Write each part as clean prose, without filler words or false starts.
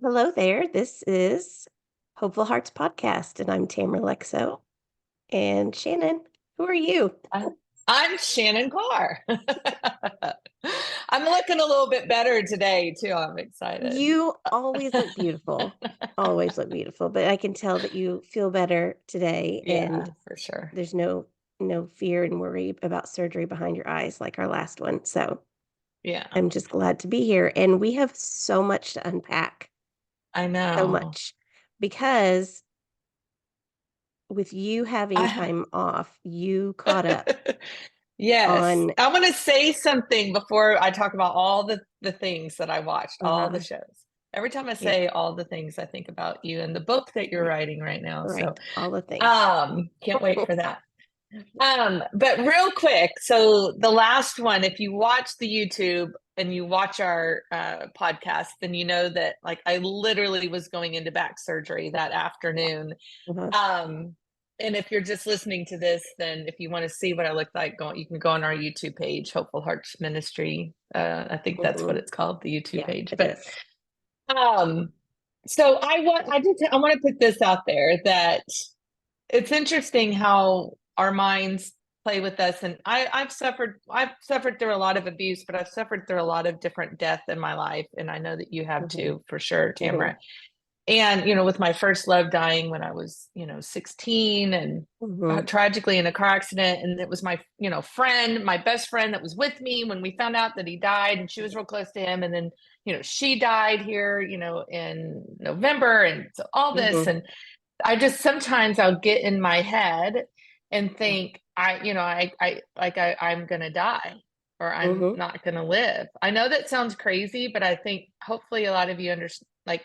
Hello there. This is Hopeful Hearts Podcast, and I'm Tamara Lexo. And Shannon, who are you? I- I'm Shannon Carr. I'm looking a little bit better today too. I'm excited. You always look beautiful. Always look beautiful, but I can tell that you feel better today, Yeah, and for sure. there's no fear and worry about surgery behind your eyes like our last one. So Yeah, I'm just glad to be here. And we have so much to unpack, I so know. much, because with you having I time off, you caught up Yes. on I want to say something before I talk about all the things that I watched, all the uh shows. Every time I yeah, say all the things, I think about you and the book that you're yeah, writing right now. So, right. All the things. can't wait for that. But real quick, so the last one, if you watch the YouTube and you watch our podcast, then you know that like I literally was going into back surgery that afternoon. Uh-huh. Um, and if you're just listening to this, then if you want to see what I look like, you can go on our YouTube page, Hopeful Hearts Ministry. I think that's what Mhm. it's called, the YouTube Yeah, page. it But is. um, so I want to put this out there that it's interesting how our minds play with us. And I've suffered through a lot of abuse, but I've suffered through a lot of different death in my life. And I know that you have Mhm. too, for sure, Mhm. Tamara. And, with my first love dying when I was, 16 and Mhm. tragically in a car accident. And it was my, friend, my best friend that was with me when we found out that he died and she was real close to him. And then, she died here, in November. And so all this, Mhm. and I just sometimes I'll get in my head and Yeah. think I'm gonna die or I'm Mhm. not gonna live. I know that sounds crazy, but I think hopefully a lot of you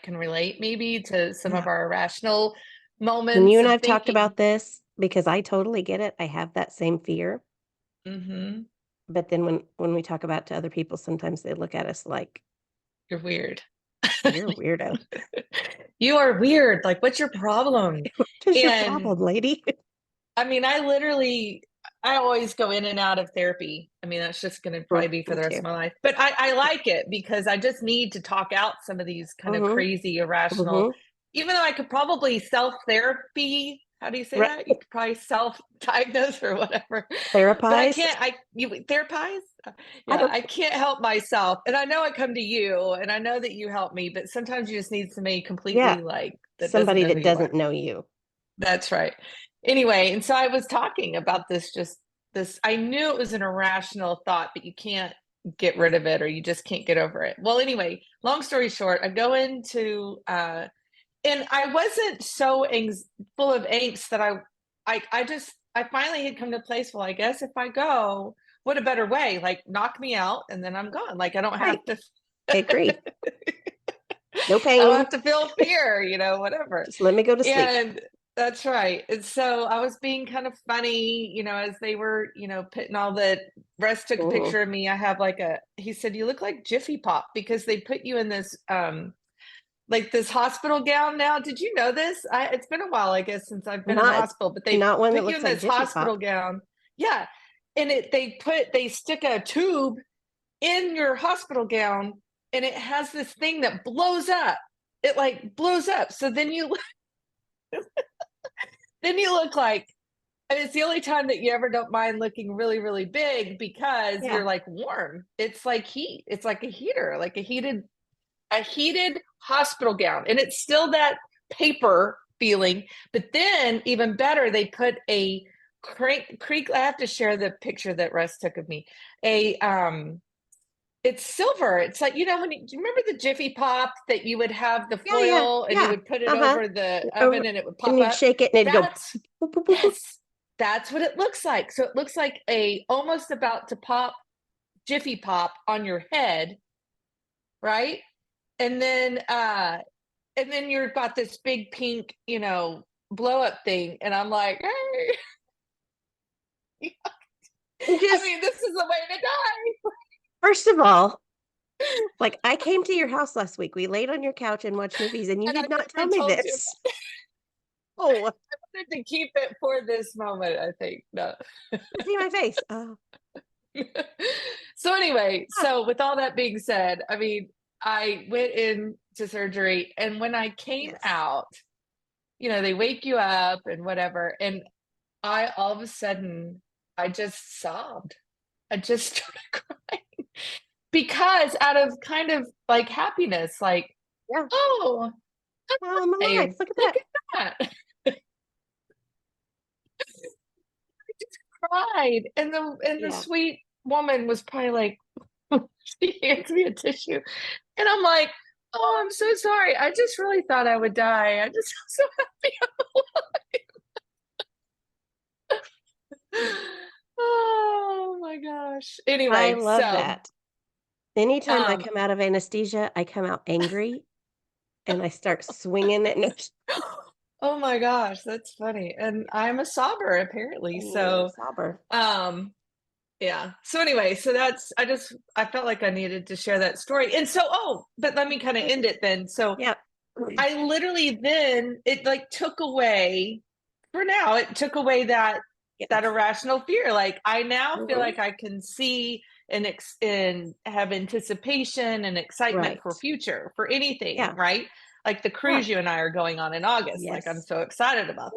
can relate maybe to some Yeah. of our irrational And you moments and of I've talked thinking. about this because I totally get it. I have that same fear. Hmm. But then when we talk about it to other people, sometimes they look at us like, You're weird. you're a weirdo. You are weird. Like, what's your problem? What is your And problem, lady? I mean, I always go in and out of therapy. I mean, that's just going to probably be for Me the rest too. of my life. But I like it because I just need to talk out some of these kind of Mhm. crazy, irrational, Mhm. even though I could probably self therapy. How do you say Right. that? You could probably self diagnose or whatever. But I Therapize. can't, you therapize? I Yeah, don't I can't help myself. And I know I come to you and I know that you help me, but sometimes you just need somebody yeah, completely like that doesn't somebody know who that you doesn't are. know you. That's right. Anyway, and so I was talking about this. I knew it was an irrational thought, but you can't get rid of it or you just can't get over it. Well, anyway, long story short, I go into and I wasn't so full of angst that I finally had come to a place, well, I guess if I go, what a better way? Like knock me out and then I'm gone. Like I don't Right. have to I agree. No I don't pain. have to feel fear, whatever. Just let me go to sleep. And that's right. And so I was being kind of funny, as they were, putting all the Russ took a Mhm. picture of me. I have he said, you look like Jiffy Pop because they put you in this, like this hospital gown now. Did you know this? It's been a while, I guess, since I've been in the Not hospital, but they not one that put you looks in like this Jiffy hospital Pop. gown. Yeah. And they stick a tube in your hospital gown and it has this thing that blows up. It like blows up. So then you look like, and it's the only time that you ever don't mind looking really, really big because Yeah. you're like warm. It's like heat. It's like a heater, like a heated hospital gown. And it's still that paper feeling. But then even better, they put a creek. I have to share the picture that Russ took of me. It's silver. It's like, do you remember the Jiffy Pop that you would have the Yeah, yeah, foil and you yeah. would put it Uh-huh. over the Over, oven and it would and pop you'd up? shake it and it'd go That's boop, boop, boop, boop. Yes, that's what it looks like. So it looks like a almost about to pop Jiffy Pop on your head, right? And then you've got this big pink, blow up thing. And I'm like, hey, And I just mean, this is the way to die. first of all, like I came to your house last week. We laid on your couch and watched movies, and you And I did not tell never me told you. this. Oh, I wanted to keep it for this moment, I think. No. see my face. Oh, So anyway, ah, so with all that being said, I mean, I went into surgery, and when I came Yes. out, they wake you up and whatever, and I all of a sudden I just sobbed. I just started crying because out of kind of like happiness, like, Yeah. oh, Oh, I'm alive. hey, Look at look that. at that. I just cried. And the Yeah. sweet woman was probably like, she hands me a tissue. And I'm like, oh, I'm so sorry. I just really thought I would die. I just so happy I'm alive. Oh my gosh. I Anyway, love so that. Anytime I um come out of anesthesia, I come out angry and I start swinging it. oh my gosh, that's funny. And I'm a sobber apparently. And you're a So sobber. um yeah. So anyway, so I felt like I needed to share that story. And so but let me kind of end it then. So Yeah. I literally then it like took away for now, it took away that Yes. irrational fear. Like I now feel Mhm. like I can see and have anticipation and excitement for Right. future for anything, Yeah. right? Like the Yeah. cruise you and I are going on in August. Like I'm Yes. so excited about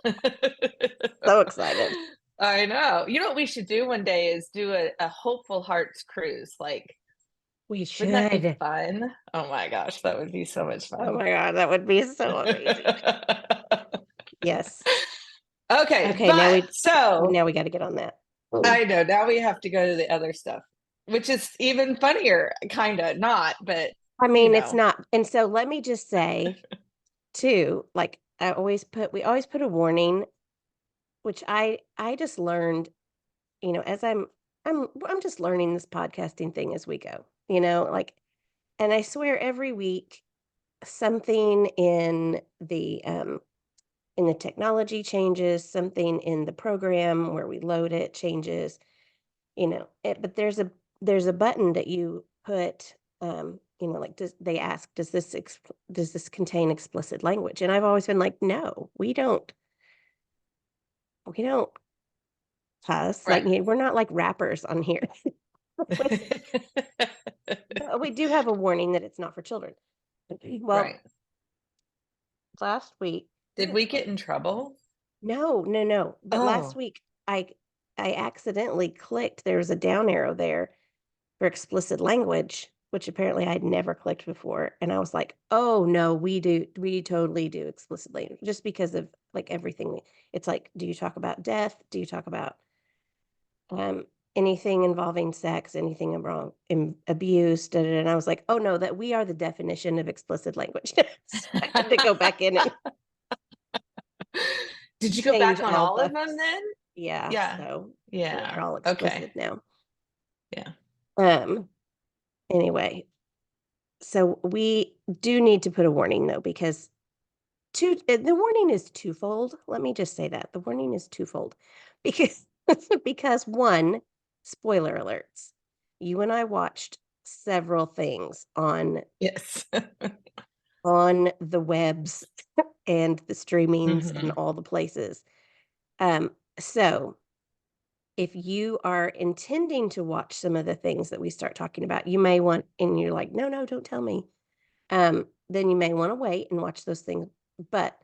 that. So excited. I know. You know what we should do one day is do a hopeful hearts cruise. Like, We wouldn't that be should. fun? Oh my gosh, that would be so much Oh fun. my God, that would be so amazing. Yes. Okay, Okay, but so now we got to get on that. I know now we have to go to the other stuff, which is even funnier, kind of not, but I you mean, it's know. not. And so let me just say too, like we always put a warning, which I just learned, as I'm just learning this podcasting thing as we go, like, and I swear every week something in the technology changes, something in the program where we load it changes, but there's a button that you put, like, they ask, does this contain explicit language? And I've always been like, no, we don't cuss. Like, Right. we're not like rappers on here. But we do have a warning that it's not for children. Well, Right. last week, I think Did it we was get in trouble? no, no, no. But last Oh, week, I accidentally clicked. There was a down arrow there for explicit language, which apparently I'd never clicked before. And I was like, oh no, we totally do explicit language just because of like everything. It's like, do you talk about death? Do you talk about um anything involving sex, anything wrong, abuse? Da, da, da. And I was like, oh no, that we are the definition of explicit language. So I had to go back in and did you go change back on all all of the them then? yeah, Yeah. so they're Yeah. all Okay. explicit now. Yeah. Um anyway, so we do need to put a warning though, because the warning is twofold. Let me just say that. The warning is twofold because because one, spoiler alerts. You and I watched several things Yes. on the webs and the streamings and Hmm. all the places. So if you are intending to watch some of the things that we start talking about, you may want, and you're like, no, no, don't tell me. Then you may want to wait and watch those things. But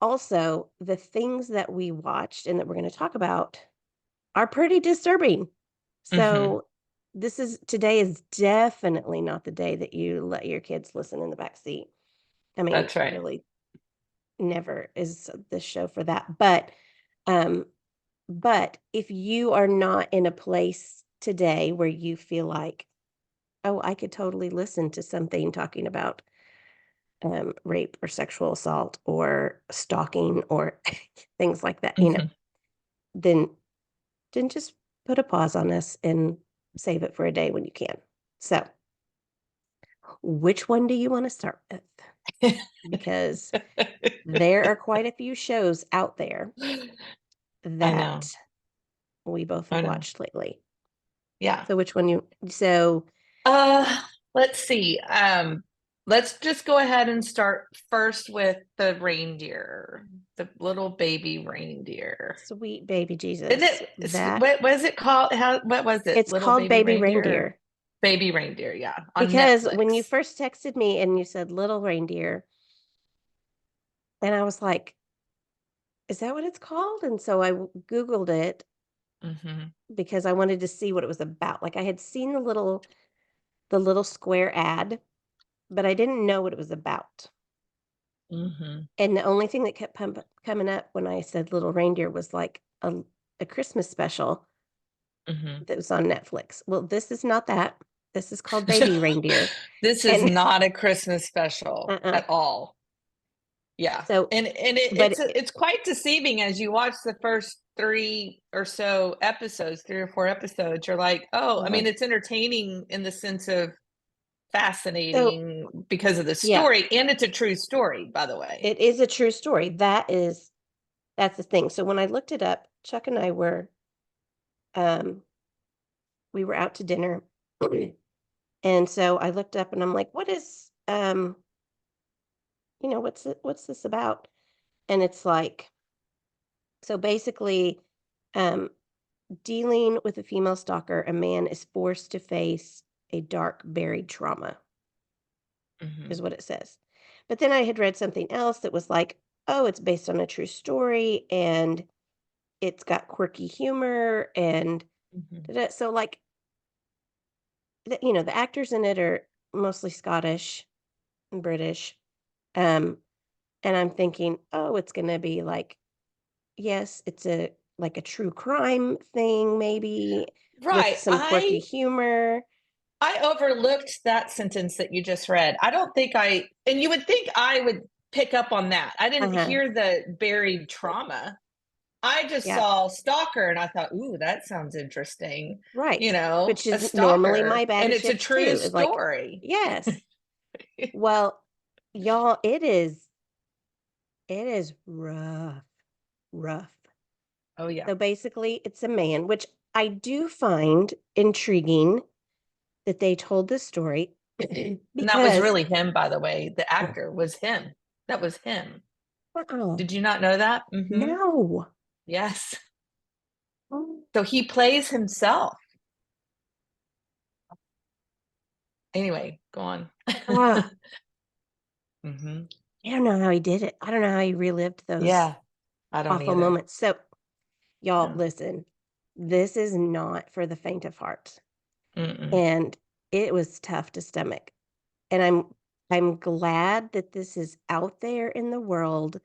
also, the things that we watched and that we're going to talk about are pretty disturbing. Hmm. So today is definitely not the day that you let your kids listen in the back seat. I mean, That's right. really never is this show for that. But if you are not in a place today where you feel like, oh, I could totally listen to something talking about rape or sexual assault or stalking or things like that, Hmm. then just put a pause on this and save it for a day when you can. So, which one do you want to start with? Because there are quite a few shows out there I know. that we both have I know. watched lately. Yeah. So, which one you so Uh, let's see. Let's just go ahead and start first with the reindeer, the little baby reindeer. Sweet baby Isn't Jesus, it, that what was it called? What was it? it's Little called baby Baby reindeer or Reindeer. Baby Reindeer, yeah, on Because when you Netflix. first texted me and you said little reindeer, and I was like, is that what it's called? And so I Googled it Hmm. because I wanted to see what it was about. Like I had seen the little square ad, but I didn't know what it was about. Hmm. And the only thing that kept coming up when I said little reindeer was like a Christmas special Hmm. that was on Netflix. Well, this is not that. This is called Baby Reindeer. This is And not a Christmas special uh-uh. at all. Yeah. So, And but it's quite deceiving as you watch the first three or so episodes, 3 or 4 episodes. You're like, oh, I uh-huh. mean, it's entertaining in the sense of So fascinating because of the yeah, story, and it's a true story, by the way. it is a true story. That's the thing. So when I looked it up, Chuck and I um we were out to dinner. And so I looked up and I'm like, what is what's this about? And it's like, so basically, um, dealing with a female stalker, a man is forced to face a dark buried trauma, is Hmm. what it says. But then I had read something else that was like, oh, it's based on a true story and it's got quirky humor and Hmm. so like the actors in it are mostly Scottish and British. Um, and I'm thinking, oh, it's gonna be like, yes, it's a like a true crime thing, maybe with Right. some quirky humor. I overlooked that sentence that you just read. I don't think and you would think I would pick up on that. I didn't Uh-huh. hear the buried trauma. I just Yeah. saw stalker and I thought, ooh, that sounds interesting. Right. Which A is normally my stalker, bag and of it's a chips true too. Is like, story. yes. Well, y'all, it is rough, rough. Oh yeah. So basically, it's a man, which I do find intriguing that they told this story And that was because really him, by the way. The oh, actor was him. That was him. wow, Did you not know that? Hmm. no. Yes. Oh, So he plays himself. Anyway, go on. ah, Hmm. I don't know how he did it. I don't know how he relived those Yeah, I don't awful either. moments. So, y'all, Yeah. listen, this is not for the faint of heart. Mm-mm. And it was tough to stomach. And I'm glad that this is out there in the world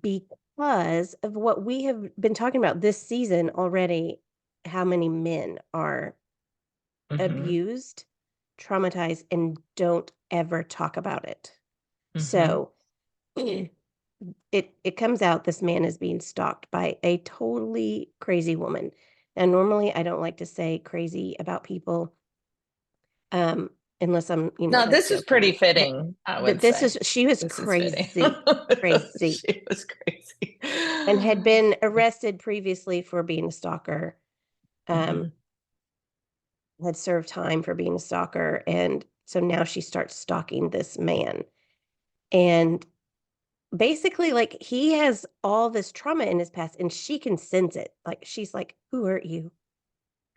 because of what we have been talking about this season already, how many men are Hmm. abused, traumatized, and don't ever talk about it. Hmm. So it comes out this man is being stalked by a totally crazy woman. And normally I don't like to say crazy about people, um, unless I'm, No, like this is pretty joking. fitting, I But would this say. is she was This is fitting. crazy, crazy, She was crazy. and had been arrested previously for being a stalker. Um, Hmm. had served time for being a stalker, and so now she starts stalking this man. And basically, like, he has all this trauma in his past, and she can sense it. Like, she's like, "Who hurt you?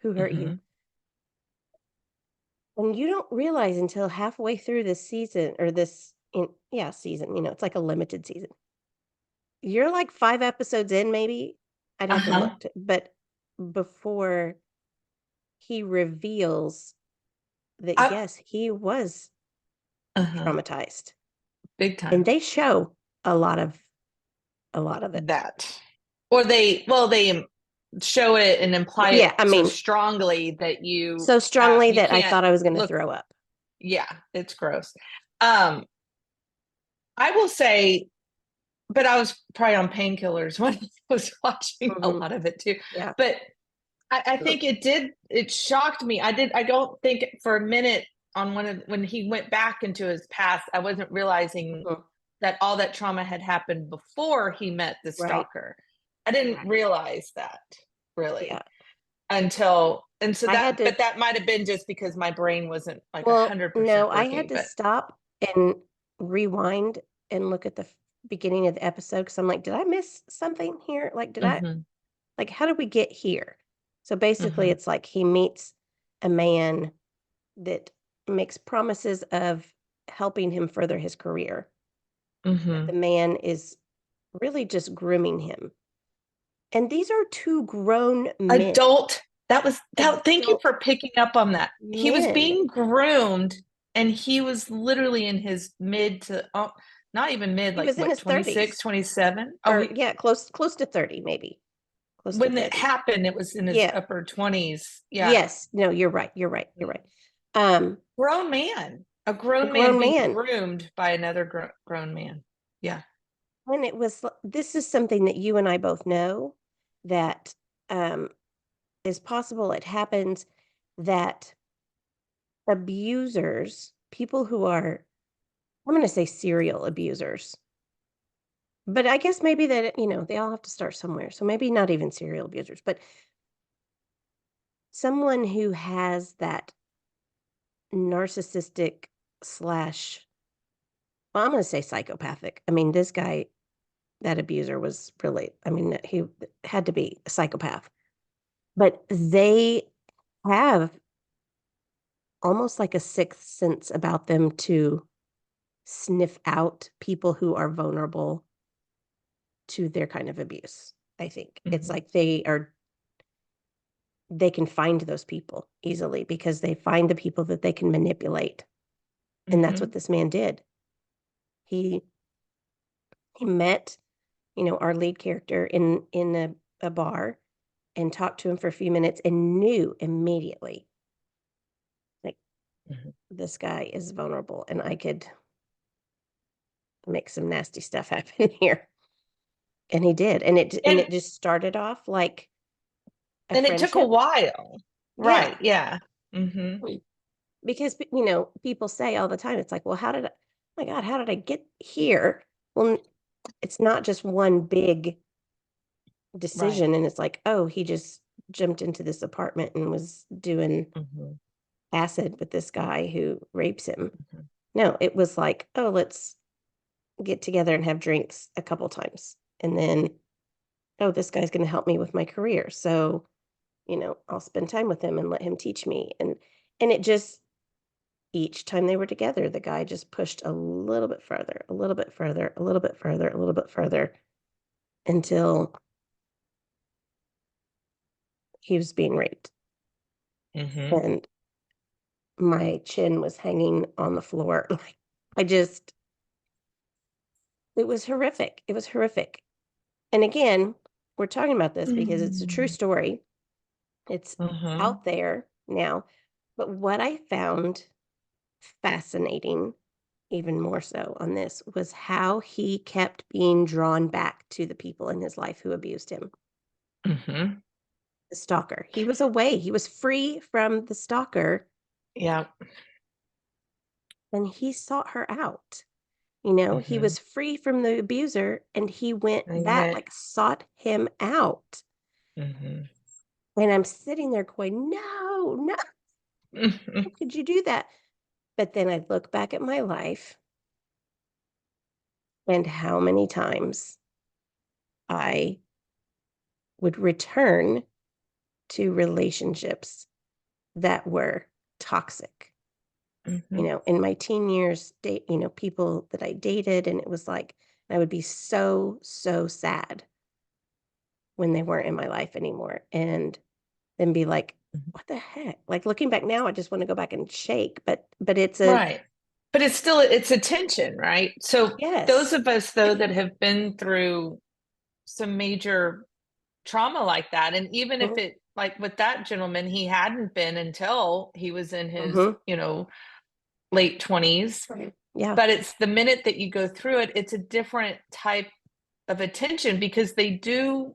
Who hurt you?" Hmm. And you don't realize until halfway through this season or season, it's like a limited season. You're like 5 episodes in, maybe? I'd have to Uh-huh. look t but before he reveals that, I, yes, he was uh-huh. traumatized, Big and time. they show a lot of it. That. Or they show it and imply Yeah, it I so mean, strongly that so strongly you that I can't thought I was gonna look. throw up. Yeah, it's gross. Um, I will say, but I was probably on painkillers when I was watching a Mhm. lot of it too. Yeah. But I Ugh. think it shocked me. I don't think for a minute on when he went back into his past, I wasn't realizing Mhm. that all that trauma had happened before he met the Right. stalker. I didn't realize that Yeah. really until, and so I had to but that might have been just because my brain wasn't like a well, hundred no, percent I had working. to But stop and rewind and look at the beginning of the episode because I'm like, did I miss something here? Like, hmm. how did we get here? So basically, Hmm. it's like he meets a man that makes promises of helping him further his career. But the Mm-hmm. man is really just grooming him. And these are two grown men, Adult. That was that. Thank you adult for picking up on that. He was men. being groomed, and he was literally in his mid to, oh, not even mid, He like was in what, his 26, 30s, 27. Oh, or he, yeah, close to 30, maybe. Close to when it 30. happened, it was in his Yeah. upper 20s. Yeah. Yes. No, you're right. You're right. You're right. Um, Grown man, a a grown man grown being man. groomed by another grown man. Yeah. And this is something that you and I both know that um is possible. It happens that abusers, people who are, I'm going to say serial abusers, but I guess maybe that, they all have to start somewhere. So maybe not even serial abusers, but someone who has that narcissistic slash, well, I'm going to say psychopathic. I mean, this guy, that abuser was really, I mean, he had to be a psychopath, but they have almost like a sixth sense about them to sniff out people who are vulnerable to their kind of abuse. I think it's Mm-hmm. like they can find those people easily because they find the people that they can manipulate. And that's what Mm-hmm. this man did. He he met, our lead character in a bar and talked to him for a few minutes and knew immediately, like, Mm-hmm. this guy is vulnerable and I could make some nasty stuff happen here. And he did. And it And just started off like a and it took a friendship. while. Yeah. Right. Yeah. Mm-hmm. Because, people say all the time, it's like, well, oh my God, how did I get here? Well, it's not just one big Right. decision. And it's like, oh, he just jumped into this apartment and was doing Mm-hmm. acid with this guy who rapes him. Mm-hmm. No, it was like, oh, let's get together and have drinks a couple times. And then, oh, this guy's going to help me with my career. So, I'll spend time with him and let him teach me. And it just, each time they were together, the guy just pushed a little bit further, a little bit further, a little bit further, a little bit further until he was being raped. Mm-hmm. And my chin was hanging on the floor. Like, I just, it was horrific. It was horrific. And again, we're talking about this because it's a true Mm-hmm. story. It's Mm-hmm. out there now. But what I found fascinating, even more so on this, was how he kept being drawn back to the people in his life who abused him. Mm-hmm. The stalker. He was away. He was free from the stalker Yeah. and he sought her out. He Mm-hmm. was free from the abuser and he went I back, went. like sought him out. Mm-hmm. And I'm sitting there going, no, no, Mm-hmm. how could you do that? But then I look back at my life and how many times I would return to relationships that were toxic. Mm-hmm. In my teen years, people that I dated, and it was like, I would be so, so sad when they weren't in my life anymore. And then be like, what the heck? Like looking back now, I just want to go back and shake. But it's a Right. But it's still it's attention, right? So those yes. of us though that have been through some major trauma like that, and even if Mhm, it, like with that gentleman, he hadn't been until he was in his, mhm, late 20s. right. Yeah. But it's the minute that you go through it, it's a different type of attention because they do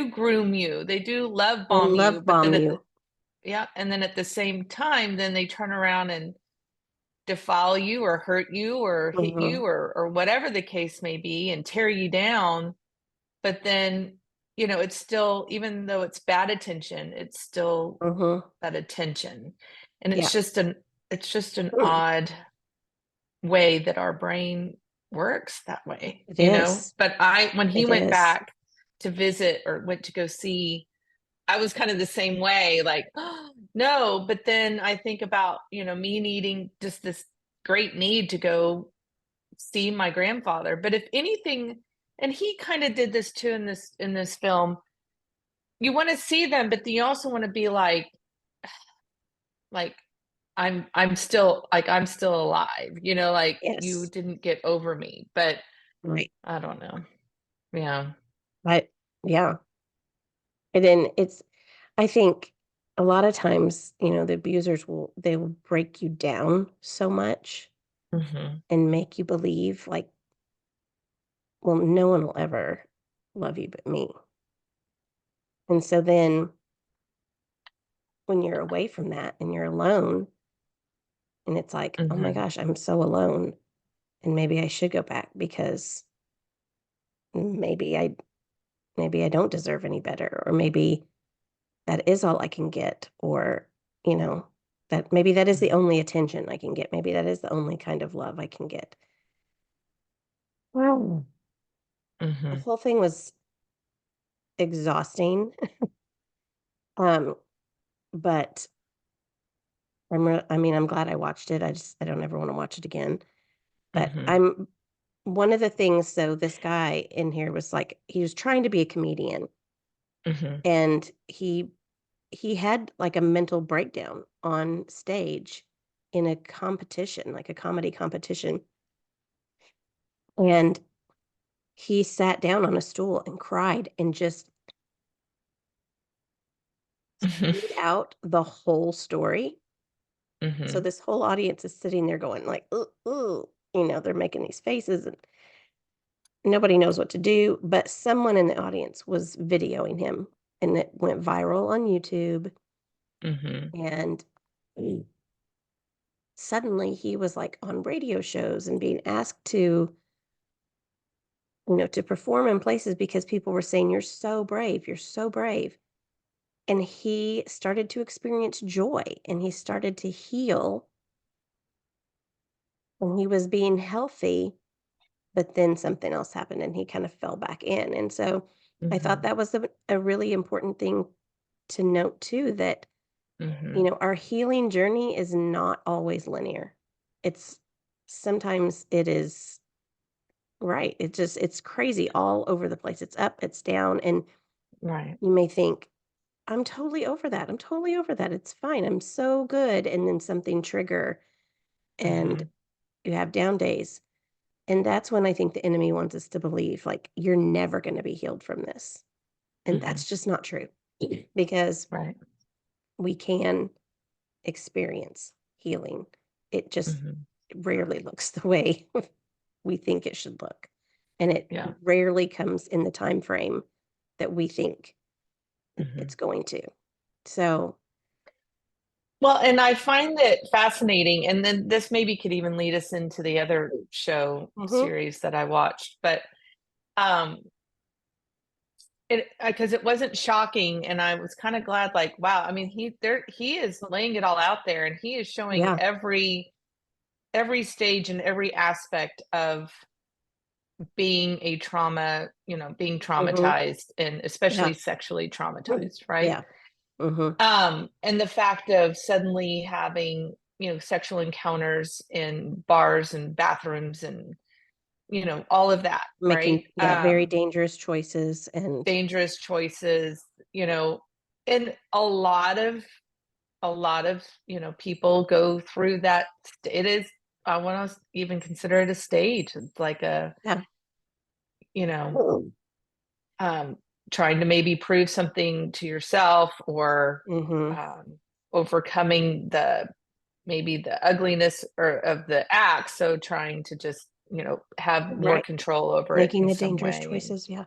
groom you, they do love bomb And you, love but bomb then you. yeah, and then at the same time, then they turn around and defile you or hurt you or hit you Mhm, or whatever the case may be and tear you down. But then, it's still, even though it's bad attention, it's still mhm. that attention. And Yeah. it's just an Mm, odd way that our brain works that way. it is. But when he It went is. back to visit or went to go see I was kind of the same way, like, oh, no, but then I think about, me needing just this great need to go see my grandfather. But if anything, and he kind of did this too in this film, you want to see them, but then you also want to be like I'm still alive, like you Yes. didn't get over me. But Right. I don't know. Yeah. But yeah. And then I think a lot of times, the abusers they will break you down so much Hmm. and make you believe like, well, no one will ever love you but me. And so then when you're away from that and you're alone, and it's like, oh my Hmm. gosh, I'm so alone. And maybe I should go back because maybe I maybe I don't deserve any better, or maybe that is all I can get, or, you know, that maybe that is the only attention I can get. Maybe that is the only kind of love I can get. Wow. The Hmm. whole thing was exhausting. Um, but I mean, I'm glad I watched it. I don't ever want to watch it again. But Hmm. I'm one of the things, so this guy in here was like he was trying to be a comedian, Hmm. and he had like a mental breakdown on stage in a competition, like a comedy competition. And he sat down on a stool and cried and just spewed out the whole story. So Hmm. this whole audience is sitting there going like, "Ooh, ooh," they're making these faces and nobody knows what to do, but someone in the audience was videoing him and it went viral on YouTube. Hmm. And suddenly he was like on radio shows and being asked to perform in places because people were saying, "You're so brave. You're so brave." And he started to experience joy and he started to heal when he was being healthy, but then something else happened and he kind of fell back in. And so I thought Hmm. that was a really important thing to note too, that, Hmm. our healing journey is not always linear. It's sometimes it is right. It's crazy all over the place. It's up, it's down. And Right. you may think, I'm totally over that. I'm totally over that. It's fine. I'm so good. And then something trigger and Hmm. you have down days. And that's when I think the enemy wants us to believe like you're never going to be healed from this. And Hmm. that's just not true because Right. we can experience healing. It just Hmm. rarely looks the way we think it should look. And it Yeah. rarely comes in the time frame that we think Hmm. it's going to. So, Well, and I find it fascinating, and then this maybe could even lead us into the other show mhm, series that I watched, but um, it because it wasn't shocking, and I was kind of glad, like, wow, I mean, he is laying it all out there, and he is showing yeah, every stage and every aspect of being a trauma, being mhm, traumatized, and especially yeah, sexually mm, traumatized, right? yeah, mhm, And the fact of suddenly having, sexual encounters in bars and bathrooms and, all of that, right? making, yeah, very dangerous choices and Dangerous choices, you know, and a lot of, people go through that. It is, I want to even consider it a stage. It's like yeah, you know, mm, um, trying to maybe prove something to yourself, or mhm, um, overcoming maybe the ugliness or of the act, so trying to just have more right, control over it making in the some dangerous way. And choices, yeah.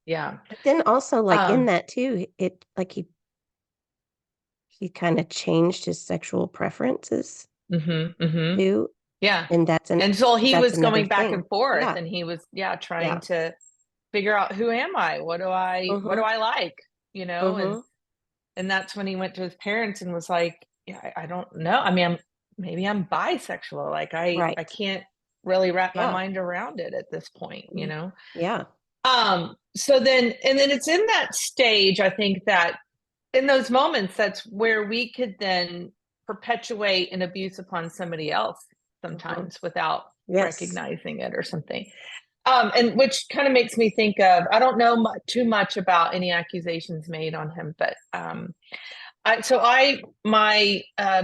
yeah. But then also, like, in um that too, it like, he kinda changed his sexual preferences mhm. Mhm. too, Yeah. and And so he that's was another going back thing. and forth, Yeah, and he was, yeah, trying yeah, to figure out, who am I, what do mhm, I like, mhm, and that's when he went to his parents and was like, yeah, I don't know, I mean, maybe I'm bisexual, like I right, can't really wrap my yeah, mind around it at this point. yeah, So then, and then it's in that stage, I think, that in those moments, that's where we could then perpetuate an abuse upon somebody else Mhm. sometimes without Yes. recognizing it or something. And which kind of makes me think of, I don't know too much about any accusations made on him, but my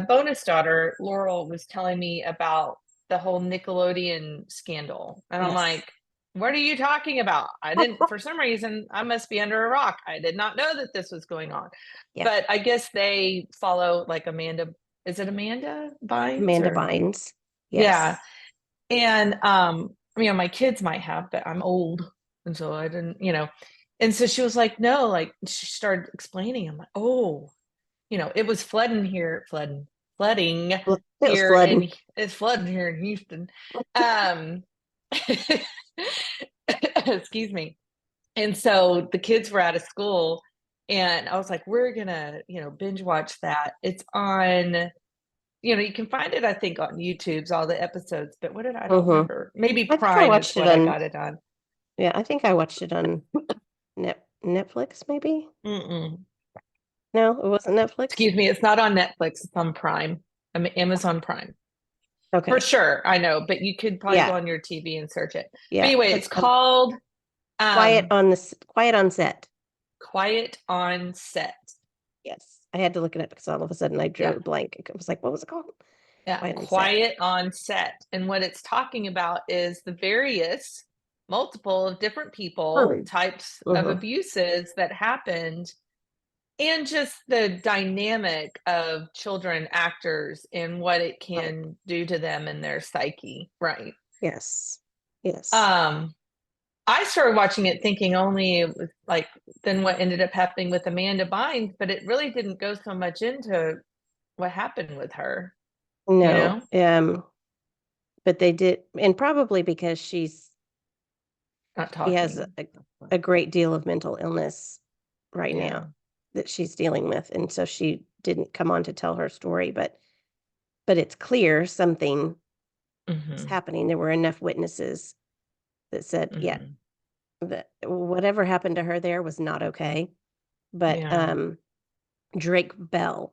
bonus daughter, Laurel, was telling me about the whole Nickelodeon scandal. And I'm Yes. like, what are you talking about? I didn't, for some reason, I must be under a rock. I did not know that this was going on. Yeah. But I guess they follow like Amanda, is it Amanda Bynes Amanda or Bynes. yeah. Yes. And my kids might have, but I'm old. And so I didn't, and so she was like, no, like she started explaining. I'm like, oh, it was flooding It was here flooding. in it's flooding here in Houston. Um, excuse me. And so the kids were out of school, and I was like, we're gonna, binge watch that. It's on, you can find it, I think, on YouTube's all the episodes. But I don't Hmm. remember. Maybe I think I Prime is watched it what I on, got it on. yeah, I think I watched it on Netflix, maybe? Mm-mm. No, it wasn't Netflix. Excuse me, it's not on Netflix. It's on Prime. I mean, Amazon Prime. For Okay. sure, I know, but you could probably go Yeah. on your TV and search it. But Yeah. anyway, Because it's called um Quiet on Set. Quiet on Set. Yes. I had to look it up because all of a sudden I drew Yeah. a blank. It was like, what was it called? Yeah, Quiet on Set. Quiet on Set. And what it's talking about is the various multiple of different people, Hmm. types of Hmm. abuses that happened, and just the dynamic of children actors and what it Right. can do to them and their psyche, right? Yes. Yes. um I started watching it thinking only it was like then what ended up happening with Amanda Bynes, but it really didn't go so much into what happened with her, you No. know? But they did, and probably because Not she has talking. a great deal of mental illness right Yeah. now that she's dealing with, and so she didn't come on to tell her story, but it's clear something is Hmm. happening. There were enough witnesses that said, yeah, Hmm. that whatever happened to her there was not okay. But Yeah. Drake Bell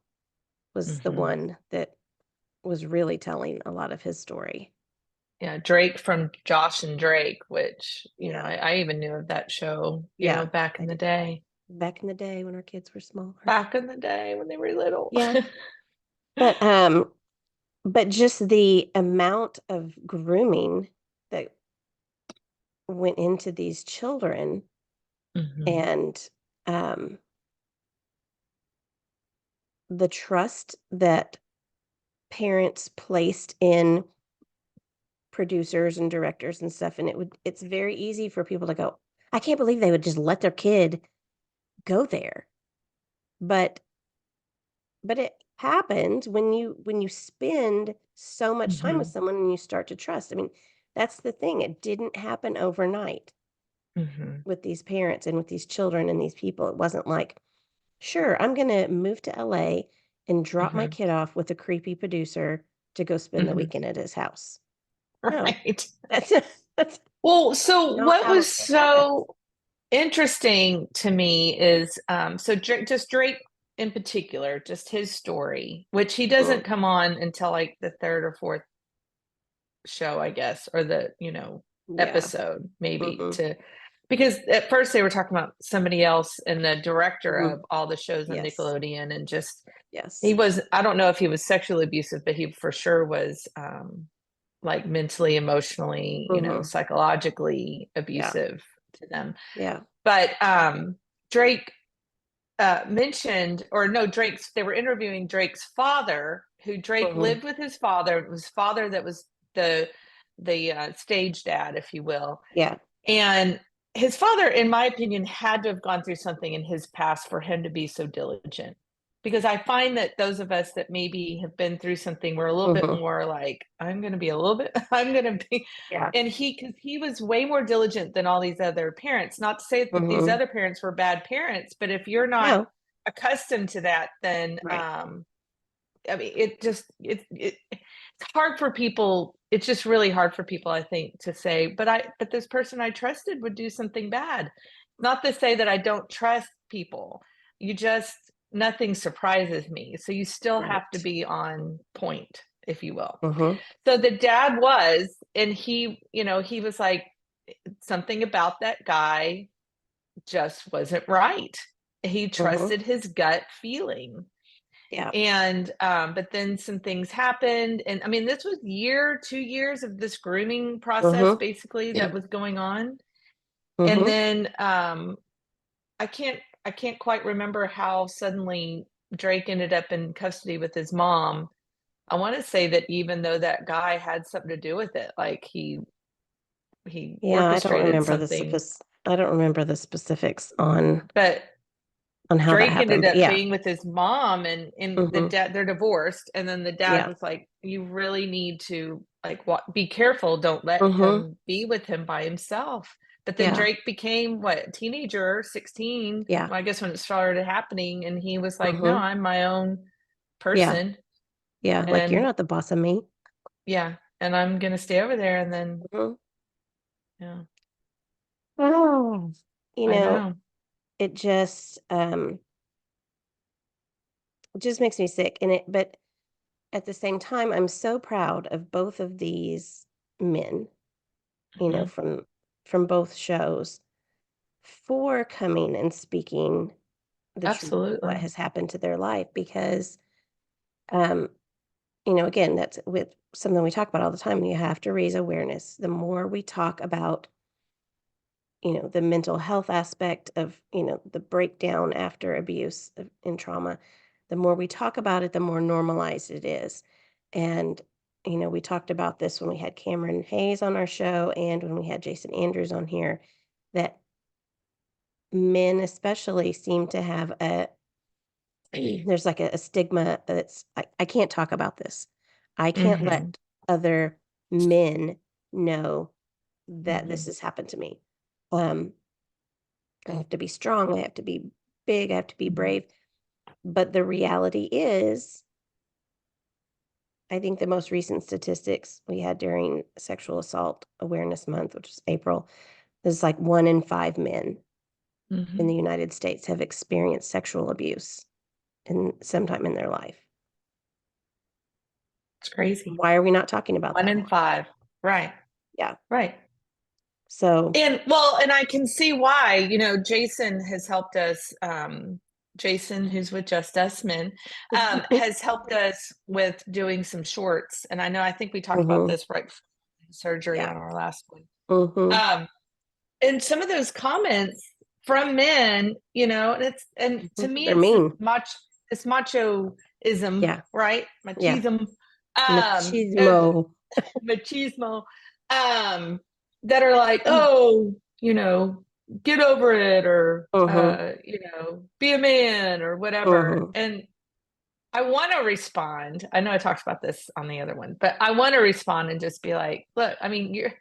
was the Hmm. one that was really telling a lot of his story. Yeah. Drake from Josh and Drake, which, Yeah. I even knew of that show, Yeah. back I in the did. day. Back in the day when our kids were smaller. Back in the day when they were little. Yeah. But but just the amount of grooming that went into these children Hmm. and um the trust that parents placed in producers and directors and stuff, and it's very easy for people to go, I can't believe they would just let their kid go there. But it happens when you spend so much time with Hmm. someone and you start to trust. I mean, that's the thing. It didn't happen overnight Hmm. with these parents and with these children and these people. It wasn't like, sure, I'm going to move to LA and drop my Hmm. kid off with a creepy producer to go spend the Hmm. weekend at his house. No, Right. that's that's Well, so not what how was it happens. so interesting to me is so just Drake in particular, just his story, which he Mhm. doesn't come on until like the third or fourth show, I guess, or the, Yeah. episode maybe, Hmm. to because at first they were talking about somebody else and the director Hmm. of all the shows on Yes. Nickelodeon, and just he Yes. was, I don't know if he was sexually abusive, but he for sure was like mentally, emotionally, Hmm. psychologically Yeah. abusive to them. Yeah. But Drake mentioned, or no, they were interviewing Drake's father, who Drake Hmm. lived with his father. It was father that was the stage dad, if you will. Yeah. And his father, in my opinion, had to have gone through something in his past for him to be so diligent. Because I find that those of us that maybe have been through something, we're a little bit Hmm. more like, I'm going to be a little bit, I'm going to be. Yeah. And because he was way more diligent than all these other parents. Not to say that these Hmm. other parents were bad parents, but if you're not No. accustomed to that, then Right. I mean, it's hard for people. It's just really hard for people, I think, to say, but this person I trusted would do something bad. Not to say that I don't trust people. You just nothing surprises me. So you still have to Right. be on point, if you will. Mhm. So the dad was, and he was like, something about that guy just wasn't right. He Mhm. trusted his gut feeling. Yeah. And but then some things happened. And I mean, this was 2 years of this grooming process Mhm. basically Yeah. that was going on. And Mhm. then I can't quite remember how suddenly Drake ended up in custody with his mom. I want to say that even though that guy had something to do with it, like he Yeah, orchestrated something, I don't remember the specifics but on how that Drake ended happened, but up yeah. being with his mom, and the Mhm. dad, they're divorced, and then the dad Yeah. was like, "You really need to like be careful. Don't let Mhm. him be with him by himself." But then Yeah. Drake became what, a teenager, 16. Yeah. Well, I guess when it started happening, and he was like, "No, Mhm. I'm my own Yeah. person, Yeah, like, "You're and not the boss of me." yeah, and I'm gonna stay over there." And then, Mhm. yeah, Oh. You I know, know. it just makes me sick, and it but at the same time, I'm so proud of both of these men, Mhm. from both shows for coming and speaking the truth of what Absolutely. has happened to their life because, um, again, that's with something we talk about all the time. You have to raise awareness. The more we talk about, the mental health aspect of, the breakdown after abuse and trauma, the more we talk about it, the more normalized it is. And, we talked about this when we had Cameron Hayes on our show and when we had Jason Andrews on here, that men especially seem to have there's like a stigma that's I can't talk about this. I can't Mhm. let other men know that this Mhm. has happened to me. Um, I have to be strong, I have to be big, I have to be Mhm. brave. But the reality is, I think the most recent statistics we had during Sexual Assault Awareness Month, which is April, is like 1 in 5 men in Mhm. the United States have experienced sexual abuse in sometime in their life. It's crazy. Why are we not talking about 1 that in more? 5. Right. Yeah. Right. So And well, and I can see why, Jason has helped us, Jason, who's with Just Us Men, has helped us with doing some shorts. And I think we talked about Mhm. this right before surgery Yeah. on our last one. Mhm. Um, and some of those comments from men, and to Mhm. me, They're it's mean. this machoism, Yeah. right? Yeah. Machism, of Machismo. machismo, um, that are like, Mm. oh, get over it, or Mhm. be a man or whatever. Mhm. And I want to respond. I know I talked about this on the other one, but I want to respond and just be like, look, I mean,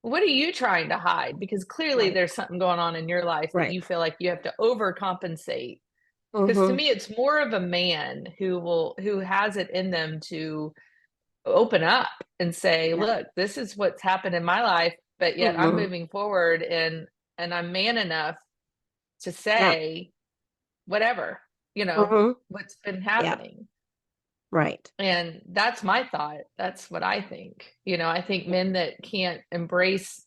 what are you trying to hide? Because clearly Right. there's something going on in your life that Right. you feel like you have to overcompensate. Because to Mhm. me, it's more of a man who has it in them to open up and say, Yeah. look, this is what's happened in my life, but yet I'm Mhm. moving forward, and I'm man enough to Yeah. say whatever, Mhm. what's been Yeah. happening. Right. And that's my thought. That's what I think. I think men that can't embrace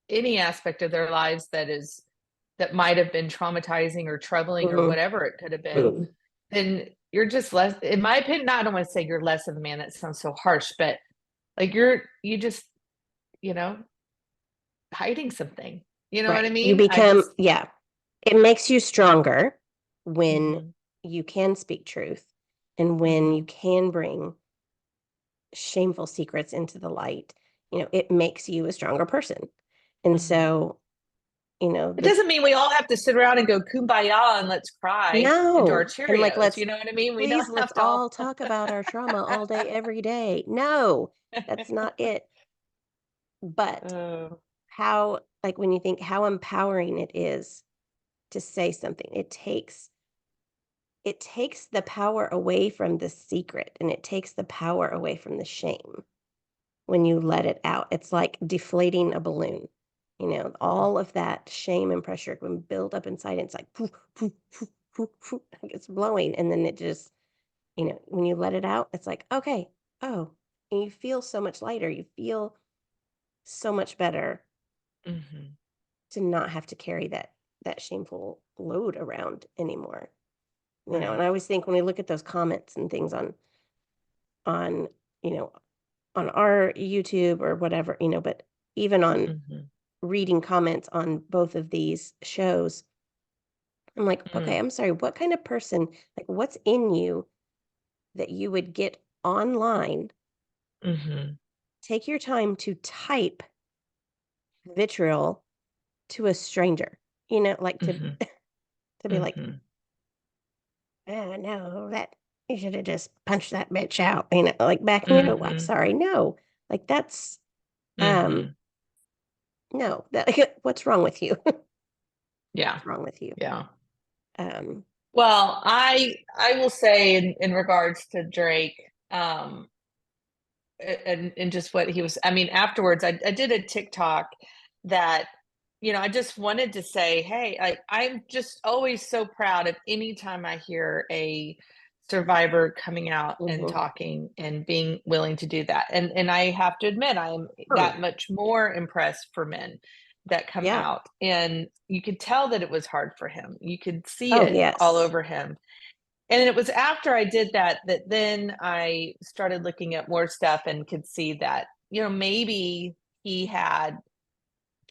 any aspect of their lives that might have been traumatizing or troubling or Mhm. whatever it could have been, Mhm. then you're just less, in my opinion. I don't want to say you're less of a man, that sounds so harsh, but like you just, you know, hiding something. You know what I Right. You mean? I become just yeah. It makes you stronger when mhm, you can speak truth and when you mhm, can bring shameful secrets into the light. It makes you a stronger person. And mhm. so, It the doesn't mean we all have to sit around and go kumbaya and let's cry into our no. And like Cheerios. let's You know what I mean? We don't please let's have to all all talk about our trauma all day every day. No. That's not it. But Oh, how like when you think how empowering it is to say something. It takes the power away from the secret and it takes the power away from the shame when you let it out. It's like deflating a balloon. All of that shame and pressure can build up inside. And it's like poof, poof, poof. like it's blowing, and then it just, when you let it out, it's like, okay, oh, and you feel so much lighter. You feel so much better Mhm. to not have to carry that shameful load around anymore. And Right. I always think when we look at those comments and things on you know on our YouTube or whatever, but even on Mhm. reading comments on both of these shows, I'm like, okay, Mm. I'm sorry, what kind of person, like, what's in you that you would get online, Mhm. take your time to type vitriol to a stranger, like to Mhm. to be like, Mhm. oh no, that you should have just punched that bitch out, like backing you up. I'm Mhm. sorry, no, like that's um Mhm. no, that what's wrong with you? Yeah. What's wrong with you? Yeah. Um, Well, I will say in regards to Drake, um, and just what he was, I mean, afterwards, I did a TikTok that, I just wanted to say, hey, I'm just always so proud of any time I hear a survivor coming out and mhm. talking and being willing to do that. And I have to admit, I am Oh, that much more impressed for men that come yeah. out. And you could tell that it was hard for him. You could see Oh, it all yes. over him. And it was after I did that that then I started looking at more stuff and could see that, maybe he had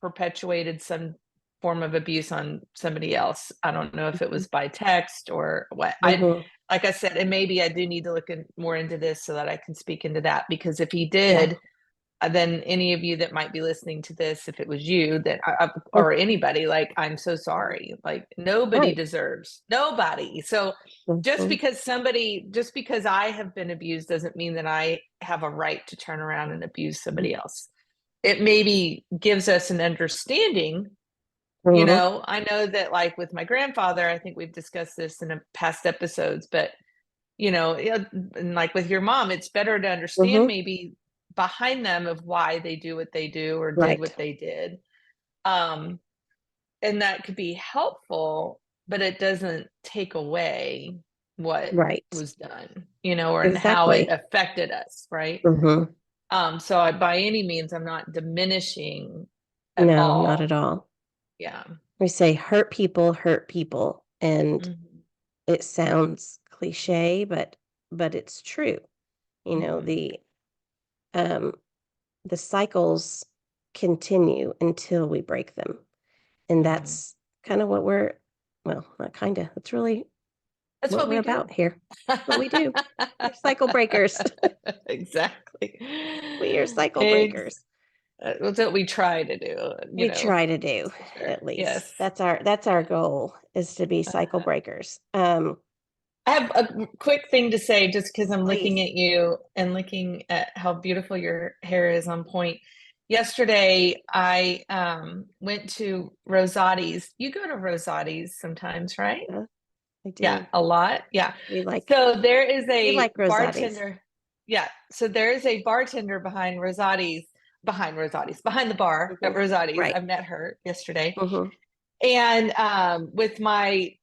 perpetuated some form of abuse on somebody else. I don't know if it Mhm, was by text or what. mhm. Like I said, and maybe I do need to look more into this so that I can speak into that, because if he Yeah. did, then any of you that might be listening to this, if it was you that Mm, or anybody, like, I'm so sorry. Like, nobody right. deserves nobody. So Mhm, just because I have been abused doesn't mean that I have a right to turn around and abuse mm, somebody else. It maybe gives us an understanding. mhm, I know that, like, with my grandfather, I think we've discussed this in a past episodes, but yeah, and like with your mom, it's better to understand mhm. maybe behind them of why they do what they do or did Right. what they did. Um, and that could be helpful, but it doesn't take away what Right. was done, or and how it Exactly. affected us, right? Mhm. So by any means, I'm not diminishing at No, not at all. all. Yeah. We say hurt people, and Hmm. it sounds cliche, but it's true. You know, Hmm. um the cycles continue until we break them. And Hmm. that's kind of what well, not kind of, that's really That's what what we're we about do. here. What we do. We're cycle breakers. Exactly. We are cycle Ex breakers. That's what we try to do, We try to that's do, for at sure. least. Yes. That's our goal, is to be cycle Uh, breakers. I have a quick thing to say just because 'cause I'm looking Please. at you and looking at how beautiful your hair is on point. Yesterday, I, went to Rosati's. You go to Rosati's sometimes, right? Yeah, I Yeah, do. a lot? Yeah. We like So there is we a like Rosati's. bartender. Yeah, so there is a bartender behind the bar at Mhm. Rosati's. Right. I met her yesterday. Mhm. And with my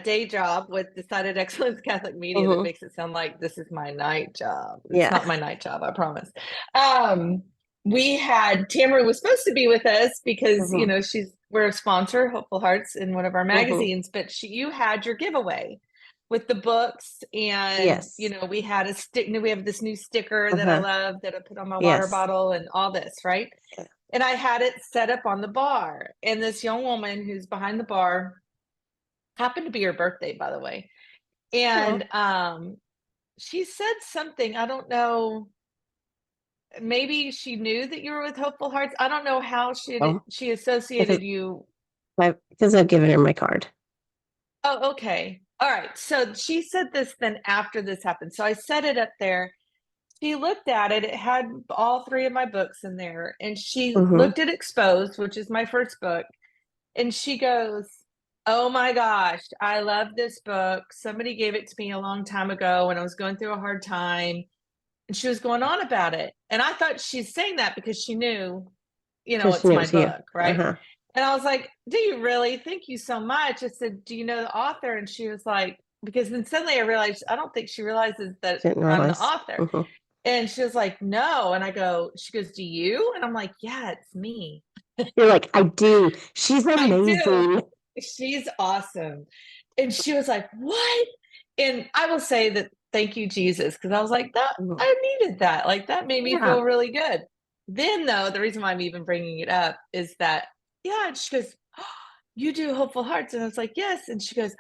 day job with Decided Excellence Catholic Media, that Mhm. makes it sound like this is my night job. It's Yeah. not my night job, I promise. Um, we had Tamara was supposed to be with us because Mhm. we're a sponsor, Hopeful Hearts, in one of our Mhm. magazines, but you had your giveaway with the books, and Yes. we had a stick. We have this new sticker that I Uh-huh. love that I put on my water Yes. bottle and all this, right? Yeah. And I had it set up on the bar. And this young woman who's behind the bar, happened to be her birthday, by the way. Oh. And she said something, I don't know, maybe she knew that you were with Hopeful Hearts. I don't know how Oh, she because associated you. I've given her my card. Oh, okay. All right. So she said this then after this happened. So I set it up there. She looked at it. It had all three of my books in there. And she Mhm. looked at Exposed, which is my first book. And she goes, "Oh my gosh, I love this book. Somebody gave it to me a long time ago when I was going through a hard time." And she was going on about it. And I thought she's saying that because she knew, Because she it's knew it my was you. book, right? Uh-huh. And I was like, "Do you really? Thank you so much." I said, "Do you know the author?" And she was like, because then suddenly I realized I don't think she realizes that Didn't I'm the realize. author. Mhm. And she was like, "No." And I go, she goes, "Do you?" And I'm like, "Yeah, it's me. You're like, I do. She's I do. amazing. She's awesome." And she was like, "What?" And I will say that thank you, Jesus, because I was like, that Mhm. I needed that. Like that made me Yeah. feel really good. Then, though, the reason why I'm even bringing it up is that, yeah, and she goes, "Oh, you do Hopeful Hearts?" And I was like, "Yes." And she goes,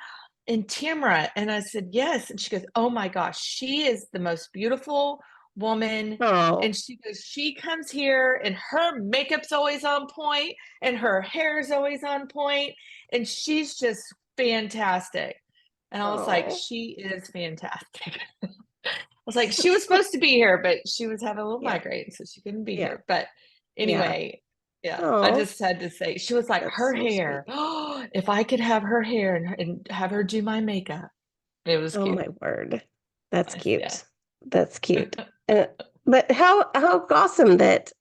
"And Tamara?" And I said, "Yes." And she goes, "Oh my gosh, she is the most beautiful woman." Oh, And she goes, "She comes here and her makeup's always on point and her hair's always on point, and she's just fantastic." And I was like, oh. "She is fantastic." I was like, "She was supposed to be here, but she was having a little Yeah, migraine, so she couldn't be yeah, here." But yeah. anyway, yeah, I Oh, just had to say, she was like, that's "Her so sweet. hair, oh, if I could have her hair and have her do my makeup." It was Oh cute. my word. That's Yeah. cute. That's cute. Uh, but how awesome that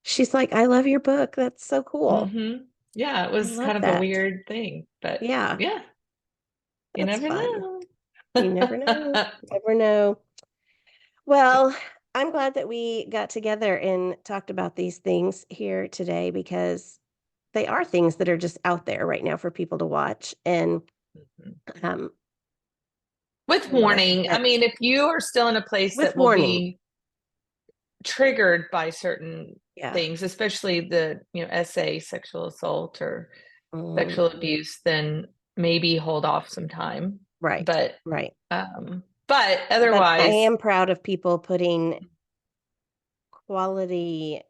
she's like, I love your book. That's so cool. Yeah, it I was love kind of a that. weird thing, but Yeah, yeah, you that's never fun. know. You never know. Never know. Well, I'm glad that we got together and talked about these things here today because they are things that are just out there right now for people to watch. And Mhm. um, With I want to warning, I protect mean, if you are still in a place with that will warning. be triggered by certain Yeah. things, especially the, SA sexual assault or Mm, sexual abuse, then maybe hold off some time. right. But Right. but But I otherwise, am proud of people putting quality.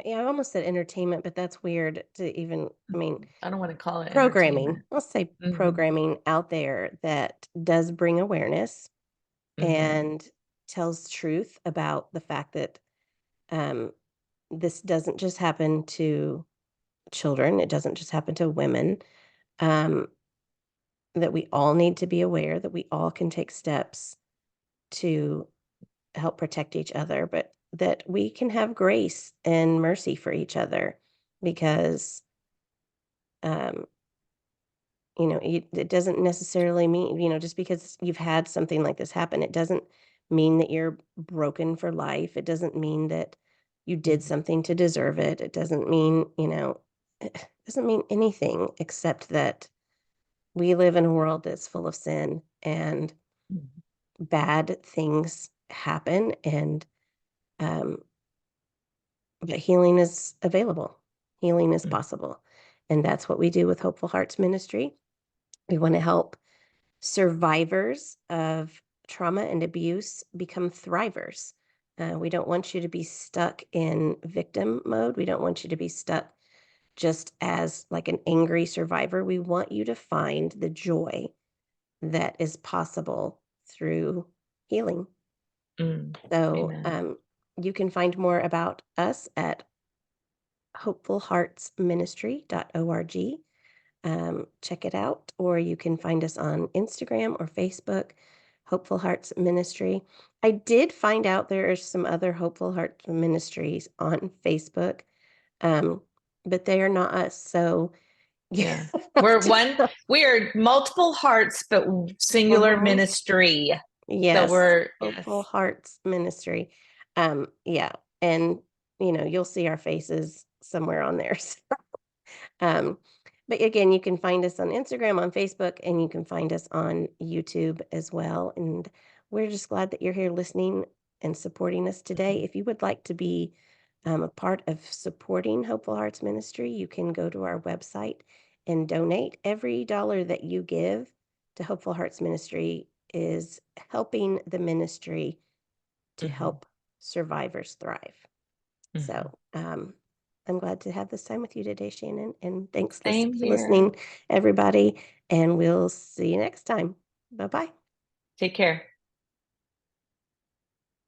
Yeah, I almost said entertainment, but that's weird to even, I mean, I don't want to call it programming. entertainment. Let's say Hmm. programming out there that does bring awareness Hmm. and tells truth about the fact that um, this doesn't just happen to children, it doesn't just happen to women, um, that we all need to be aware, that we all can take steps to help protect each other, but that we can have grace and mercy for each other because, um, it doesn't necessarily mean, just because you've had something like this happen, it doesn't mean that you're broken for life. It doesn't mean that you did Hmm. something to deserve it. It doesn't mean, it doesn't mean anything except that we live in a world that's full of sin and bad things happen and um, but healing is available. Healing is Hmm. possible. And that's what we do with Hopeful Hearts Ministry. We want to help survivors of trauma and abuse become thrivers. We don't want you to be stuck in victim mode. We don't want you to be stuck just as like an angry survivor. We want you to find the joy that is possible through healing. Mm. So Amen. you can find more about us at hopefulheartsministry.org. Check it out, or you can find us on Instagram or Facebook, Hopeful Hearts Ministry. I did find out there are some other Hopeful Hearts Ministries on Facebook, um, but they are not us. So you Yeah. have We're to one, we are multiple hearts, but singular Mhm. ministry. So Yes, we're, Hopeful yes. Hearts Ministry. Yeah, and you'll see our faces somewhere on there. Um, but again, you can find us on Instagram, on Facebook, and you can find us on YouTube as well. And we're just glad that you're here listening and supporting us today. Mhm. If you would like to be a part of supporting Hopeful Hearts Ministry, you can go to our website and donate. Every dollar that you give to Hopeful Hearts Ministry is helping the ministry to Mhm. help survivors thrive. Mhm. So, I'm glad to have this time with you today, Shannon, and thanks Same for here. listening, everybody, and we'll see you next time. Bye-bye. Take care.